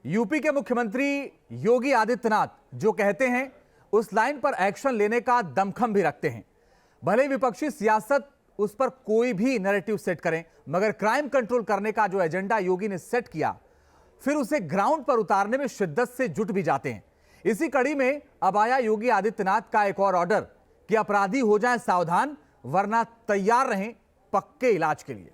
UP के मुख्यमंत्री योगी आदित्यनाथ जो कहते हैं उस लाइन पर एक्शन लेने का दमखम भी रखते हैं। भले विपक्षी सियासत उस पर कोई भी नैरेटिव सेट करें, मगर क्राइम कंट्रोल करने का जो एजेंडा योगी ने सेट किया, फिर उसे ग्राउंड पर उतारने में शिद्दत से जुट भी जाते हैं। इसी कड़ी में अब आया योगी आदित्यनाथ का एक और ऑर्डर कि अपराधी हो जाएं सावधान, वरना तैयार रहें पक्के इलाज के लिए।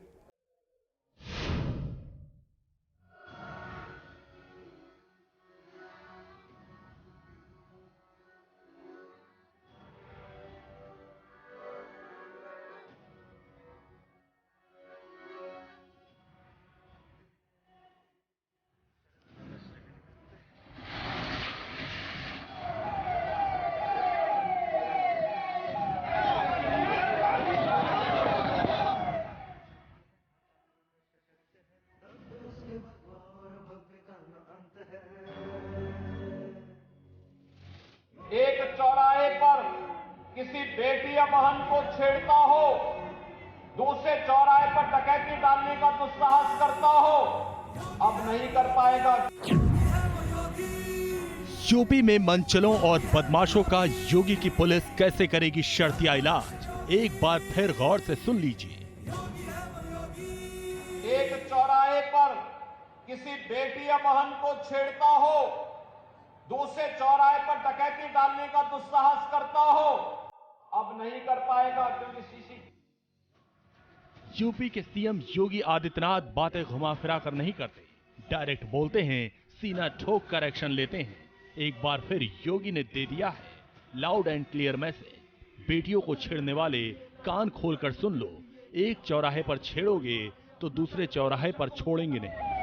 एक चौराहे पर किसी बेटी या बहन को छेड़ता हो, दूसरे चौराहे पर डकैती डालने का दुस्साहस करता हो, अब नहीं कर पाएगा। यूपी में मनचलों और बदमाशों का योगी की पुलिस कैसे करेगी शर्तिया इलाज, एक बार फिर गौर से सुन लीजिए। एक चौराहे पर किसी बेटी या बहन को छेड़ता हो, दूसरे चौराहे पर डकैती डालने का दुस्साहस करता हो, अब नहीं कर पाएगा, क्योंकि सीसी। यूपी के सीएम योगी आदित्यनाथ बातें घुमा फिरा कर नहीं करते, डायरेक्ट बोलते हैं, सीना ठोक कर एक्शन लेते हैं। एक बार फिर योगी ने दे दिया है लाउड एंड क्लियर मैसेज। बेटियों को छेड़ने वाले कान खोलकर सुन लो, एक चौराहे पर छेड़ोगे तो दूसरे चौराहे पर छोड़ेंगे नहीं।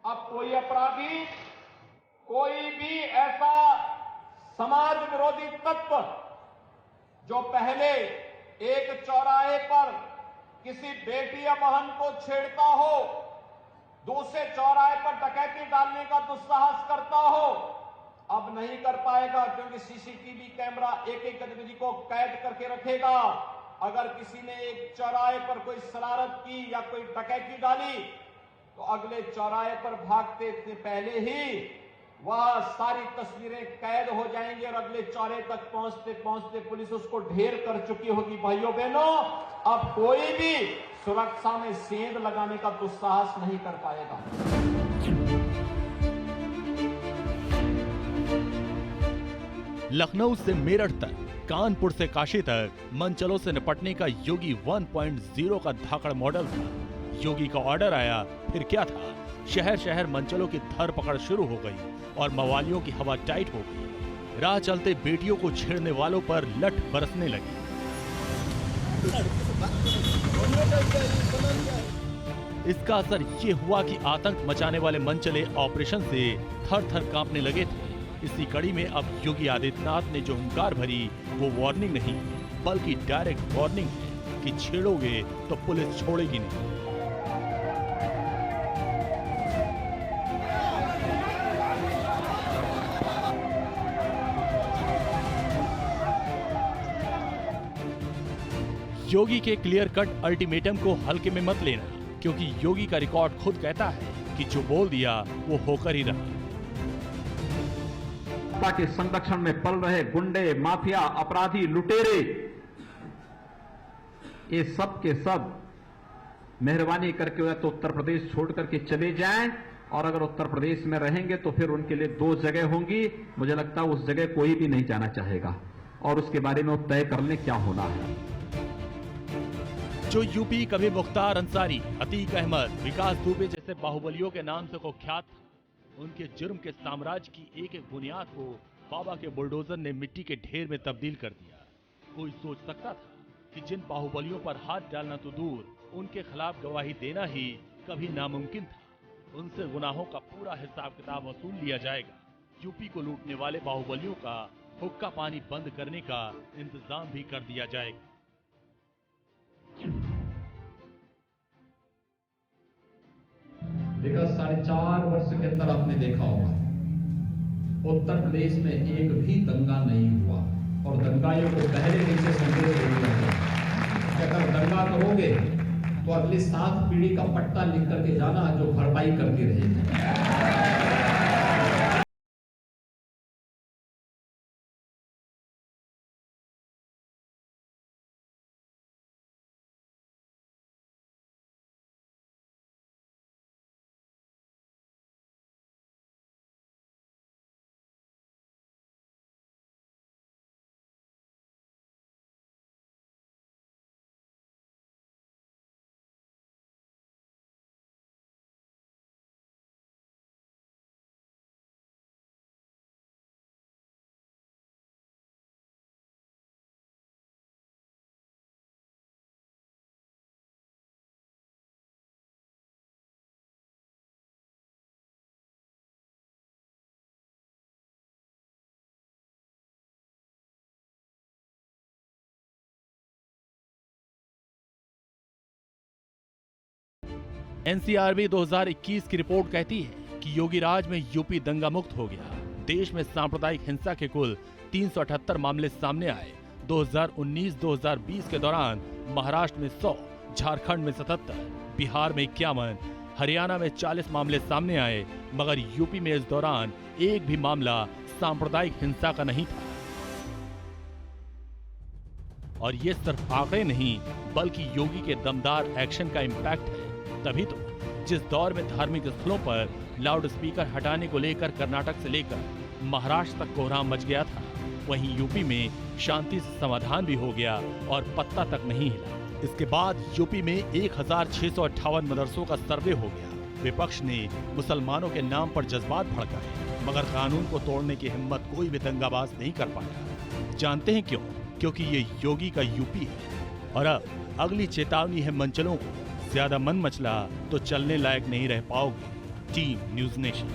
अब कोई अपराधी, कोई भी ऐसा समाज विरोधी तत्व जो पहले एक चौराहे पर किसी बेटी या बहन को छेड़ता हो, दूसरे चौराहे पर डकैती डालने का दुस्साहस करता हो, अब नहीं कर पाएगा, क्योंकि सीसीटीवी कैमरा एक एक गतिविधि को कैद करके रखेगा। अगर किसी ने एक चौराहे पर कोई शरारत की या कोई डकैती डाली, तो अगले चौराहे पर भागते से पहले ही वह सारी तस्वीरें कैद हो जाएंगी और अगले चौराहे तक पहुंचते पहुंचते पुलिस उसको ढेर कर चुकी होगी। भाइयों बहनों, अब कोई भी सुरक्षा में सेंध लगाने का दुस्साहस नहीं कर पाएगा। लखनऊ से मेरठ तक, कानपुर से काशी तक मनचलों से निपटने का योगी 1.0 का धाकड़ मॉडल था। योगी का ऑर्डर आया, फिर क्या था? शहर शहर मनचलों की धरपकड़ शुरू हो गई और मवालियों की हवा टाइट हो गई। राह चलते बेटियों को छेड़ने वालों पर लठ बरसने लगी। इसका असर ये हुआ कि आतंक मचाने वाले मनचले ऑपरेशन से थर थर कांपने लगे थे। इसी कड़ी में अब योगी आदित्यनाथ ने जो हुंकार भरी, वो वार्निंग नहीं बल्कि डायरेक्ट वार्निंग है कि छेड़ोगे तो पुलिस छोड़ेगी नहीं। योगी के क्लियर कट अल्टीमेटम को हल्के में मत लेना, क्योंकि योगी का रिकॉर्ड खुद कहता है कि जो बोल दिया वो होकर ही रहा। के संरक्षण में पल रहे गुंडे, माफिया, अपराधी, लुटेरे, ये सब के सब मेहरबानी करके तो उत्तर प्रदेश छोड़ करके चले जाएं, और अगर उत्तर प्रदेश में रहेंगे तो फिर उनके लिए दो जगह होंगी। मुझे लगता है उस जगह कोई भी नहीं जाना चाहेगा, और उसके बारे में वो तय कर लें क्या होना है। जो यूपी कभी मुख्तार अंसारी, अतीक अहमद, विकास दुबे जैसे बाहुबलियों के नाम से कुख्यात था, उनके जुर्म के साम्राज्य की एक एक बुनियाद को बाबा के बुलडोजर ने मिट्टी के ढेर में तब्दील कर दिया। कोई सोच सकता था कि जिन बाहुबलियों पर हाथ डालना तो दूर, उनके खिलाफ गवाही देना ही कभी नामुमकिन था। उनसे गुनाहों का पूरा हिसाब किताब वसूल लिया जाएगा। यूपी को लूटने वाले बाहुबलियों का हुक्का पानी बंद करने का इंतजाम भी कर दिया जाएगा। विगत 4.5 वर्ष के अंदर आपने देखा होगा उत्तर प्रदेश में एक भी दंगा नहीं हुआ और दंगाइयों को पहले दिन से संदेश दे दिया गया कि अगर दंगा करोगे तो अगली 7 पीढ़ी का पट्टा लिख करके जाना जो भरपाई करती रहेगी। एनसीआरबी 2021 की रिपोर्ट कहती है कि योगी राज में यूपी दंगा मुक्त हो गया। देश में सांप्रदायिक हिंसा के कुल 378 मामले सामने आए। 2019-2020 के दौरान महाराष्ट्र में 100, झारखंड में 77, बिहार में 51, हरियाणा में 40 मामले सामने आए, मगर यूपी में इस दौरान एक भी मामला सांप्रदायिक हिंसा का नहीं था। और ये सिर्फ आंकड़े नहीं बल्कि योगी के दमदार एक्शन का इम्पैक्ट है। तभी तो जिस दौर में धार्मिक स्थलों पर लाउड स्पीकर हटाने को लेकर कर्नाटक से लेकर महाराष्ट्र तक कोहराम मच गया था, वहीं यूपी में शांति से समाधान भी हो गया और पत्ता तक नहीं हिला। इसके बाद यूपी में 1658 मदरसों का सर्वे हो गया। विपक्ष ने मुसलमानों के नाम पर जज्बात भड़काए, मगर कानून को तोड़ने की हिम्मत कोई भी दंगाबाज नहीं कर पाया। जानते हैं क्यों? क्योंकि ये योगी का यूपी है। और अब अगली चेतावनी है मंचलों को, ज्यादा मन मचला तो चलने लायक नहीं रह पाओगे। Team news nation.